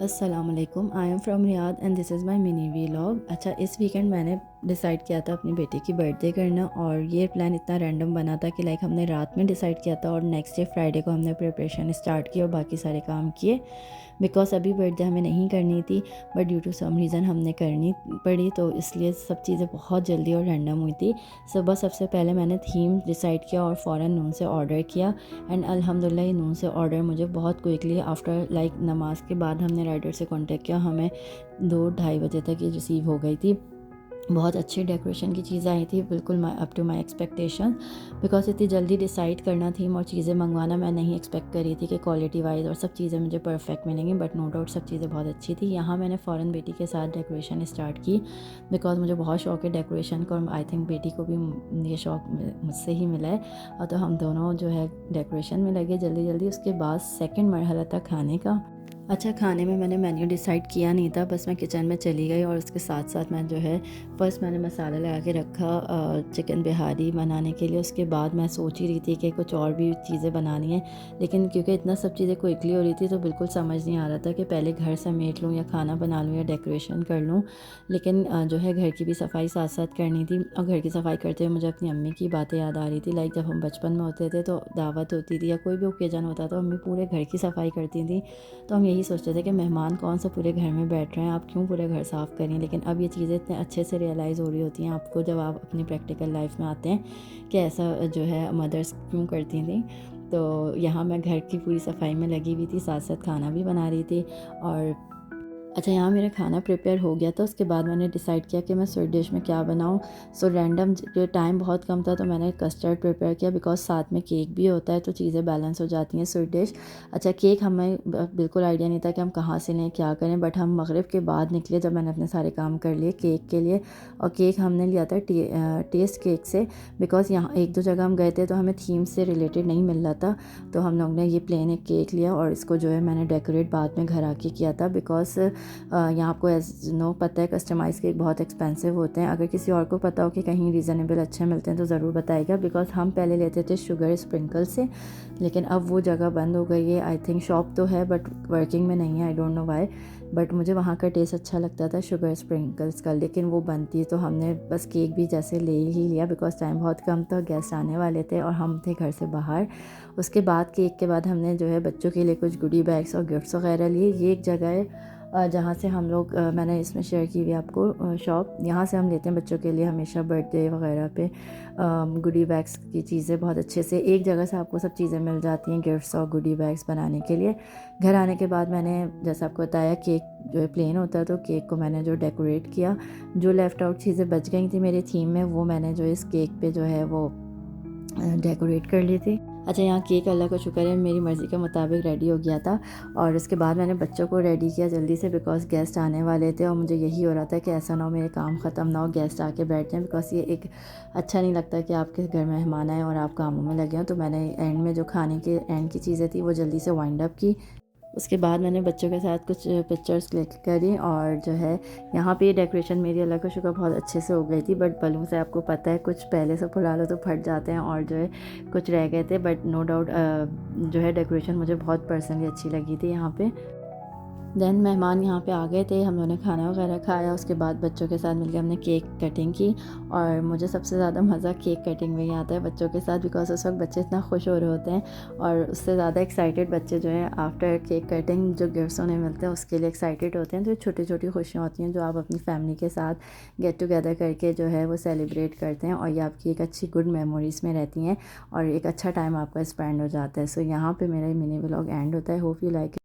अस्सलामुअलैकुम, I am from Riyadh and this is my mini vlog. अच्छा, इस weekend मैंने डिसाइड किया था अपनी बेटी की बर्थडे करना, और ये प्लान इतना रैंडम बना था कि हमने रात में डिसाइड किया था और नेक्स्ट डे फ्राइडे को हमने प्रिपरेशन स्टार्ट की और बाकी सारे काम किए। बिकॉज़ अभी बर्थडे हमें नहीं करनी थी, but due to some reason हमने करनी पड़ी, तो इसलिए सब चीज़ें बहुत जल्दी और रैंडम हुई थी। सुबह सबसे पहले मैंने थीम डिसाइड किया और फ़ौरन नून से ऑर्डर किया, एंड अल्हम्दुलिल्लाह ये नून से ऑर्डर मुझे बहुत क्विकली आफ्टर नमाज के बाद हमने राइडर से कांटेक्ट किया, हमें 2-2:30 बजे तक ये रिसीव हो गई थी। बहुत अच्छी डेकोरेशन की चीज़ें आई थी, बिल्कुल up to my expectation. Because इतनी जल्दी डिसाइड करना थी और चीज़ें मंगवाना मैं नहीं एक्सपेक्ट करी थी कि क्वालिटी वाइज और सब चीज़ें मुझे परफेक्ट मिलेंगी, बट नो डाउट सब चीज़ें बहुत अच्छी थी। यहाँ मैंने फ़ौरन बेटी के साथ डेकोरेशन स्टार्ट की, बिकॉज मुझे बहुत शौक है डेकोरेशन का, और आई थिंक बेटी को भी ये शौक मुझसे ही मिला है। और तो हम दोनों जो है डेकोरेशन में लगे जल्दी जल्दी। उसके बाद सेकेंड मरहला था खाने का। अच्छा, खाने में मैंने मेन्यू डिसाइड किया नहीं था, बस मैं किचन में चली गई और उसके साथ साथ मैं जो है फ़र्स्ट मैंने मसाला लगा के रखा चिकन बिहारी बनाने के लिए। उसके बाद मैं सोच ही रही थी कि कुछ और भी चीज़ें बनानी है, लेकिन क्योंकि इतना सब चीज़ें क्विकली हो रही थी तो बिल्कुल समझ नहीं आ रहा था कि पहले घर समेट लूँ या खाना बना लूँ या डेकोरेशन कर लूँ। लेकिन जो है घर की भी सफाई साथ साथ करनी थी, और घर की सफाई करते हुए मुझे अपनी अम्मी की बातें याद आ रही थी। लाइक जब हम बचपन में होते थे तो दावत होती थी या कोई भी ओकेजन होता तो अम्मी पूरे घर की सफाई करती थी। तो हम यही सोचते थे कि मेहमान कौन सा पूरे घर में बैठ रहे हैं, आप क्यों पूरे घर साफ़ करें। लेकिन अब ये चीज़ें इतने अच्छे से रियलाइज़ हो रही होती हैं आपको जब आप अपनी प्रैक्टिकल लाइफ में आते हैं कि ऐसा जो है मदर्स क्यों करती थी। तो यहाँ मैं घर की पूरी सफाई में लगी हुई थी, साथ साथ खाना भी बना रही थी। और अच्छा, यहाँ मेरा खाना प्रिपेयर हो गया था। उसके बाद मैंने डिसाइड किया कि मैं स्वीट डिश में क्या बनाऊँ। सो रैंडम जो टाइम बहुत कम था तो मैंने कस्टर्ड प्रिपेयर किया, बिकॉज़ साथ में केक भी होता है तो चीज़ें बैलेंस हो जाती हैं स्वीट डिश। अच्छा, केक हमें बिल्कुल आइडिया नहीं था कि हम कहाँ से लें, क्या करें, बट हम मगरिब के बाद निकले जब मैंने अपने सारे काम कर लिए केक के लिए। और केक हमने लिया था टेस्ट केक से, बिकॉज़ यहाँ 1-2 जगह हम गए थे तो हमें थीम से रिलेटेड नहीं मिल रहा था। तो हम लोग ने ये प्लेन एक केक लिया और इसको जो है मैंने डेकोरेट बाद में घर आके किया था, बिकॉज़ यहाँ आपको एज नो पता है कस्टमाइज़ केक बहुत एक्सपेंसिव होते हैं। अगर किसी और को पता हो कि कहीं रीज़नेबल अच्छे मिलते हैं तो ज़रूर बताइएगा, बिकॉज़ हम पहले लेते थे शुगर स्प्रिंकल से, लेकिन अब वो जगह बंद हो गई है। आई थिंक शॉप तो है बट वर्किंग में नहीं है, I don't know why, but मुझे वहाँ का टेस्ट अच्छा लगता था शुगर स्प्रिंकल्स का, लेकिन वो बनती है। तो हमने बस केक भी जैसे ले ही लिया, बिकॉज़ टाइम बहुत कम था, गेस्ट आने वाले थे और हम थे घर से बाहर। उसके बाद केक के बाद हमने जो है बच्चों के लिए कुछ गुडी बैग्स और गिफ्ट्स वगैरह लिए। ये एक जगह है जहाँ से हम लोग मैंने इसमें शेयर की हुई है आपको शॉप। यहाँ से हम लेते हैं बच्चों के लिए हमेशा बर्थडे वगैरह पे गुडी बैग्स की चीज़ें बहुत अच्छे से। एक जगह से आपको सब चीज़ें मिल जाती हैं गिफ्ट्स और गुडी बैग्स बनाने के लिए। घर आने के बाद मैंने जैसा आपको बताया केक जो है प्लेन होता है, तो केक को मैंने जो डेकोरेट किया, जो लेफ़्ट आउट चीज़ें बच गई थी मेरी थीम में वो मैंने जो इस केक पे जो है वो डेकोरेट कर ली थी। अच्छा, यहाँ केक अल्लाह का शुक्र है मेरी मर्ज़ी के मुताबिक रेडी हो गया था। और उसके बाद मैंने बच्चों को रेडी किया जल्दी से, बिकॉज़ गेस्ट आने वाले थे और मुझे यही हो रहा था कि ऐसा ना हो मेरे काम ख़त्म ना हो, गेस्ट आके बैठ जाएँ, बिकॉज़ ये एक अच्छा नहीं लगता कि आपके घर मेहमान आए और आप कामों में लगे हों। तो मैंने एंड में जो खाने के एंड की चीज़ें थी वो जल्दी से वाइंड अप की। उसके बाद मैंने बच्चों के साथ कुछ पिक्चर्स क्लिक करी, और जो है यहाँ पे डेकोरेशन मेरी अल्लाह का शुक्र बहुत अच्छे से हो गई थी। बट बलून से आपको पता है कुछ पहले से फुला लो तो फट जाते हैं, और जो है कुछ रह गए थे, बट नो डाउट जो है डेकोरेशन मुझे बहुत पर्सनली अच्छी लगी थी यहाँ पे। देन मेहमान यहाँ पे आ गए थे, हम लोगों ने खाना वगैरह खाया। उसके बाद बच्चों के साथ मिलकर हमने केक कटिंग की, और मुझे सबसे ज़्यादा मज़ा केक कटिंग में ही आता है बच्चों के साथ, बिकॉज उस वक्त बच्चे इतना खुश हो रहे होते हैं, और उससे ज़्यादा एक्साइटेड बच्चे जो हैं आफ्टर केक कटिंग जो गिफ्ट्स उन्हें मिलते हैं उसके लिए एक्साइटेड होते हैं। तो छोटी छोटी खुशियाँ होती हैं जो आप अपनी फैमिली के साथ गेट टुगेदर करके जो है वो सेलिब्रेट करते हैं, और ये आपकी एक अच्छी गुड मेमोरीज़ में रहती हैं और एक अच्छा टाइम आपका स्पेंड हो जाता है। सो यहाँ पर मेरा मिनी व्लॉग एंड होता है। Hope you like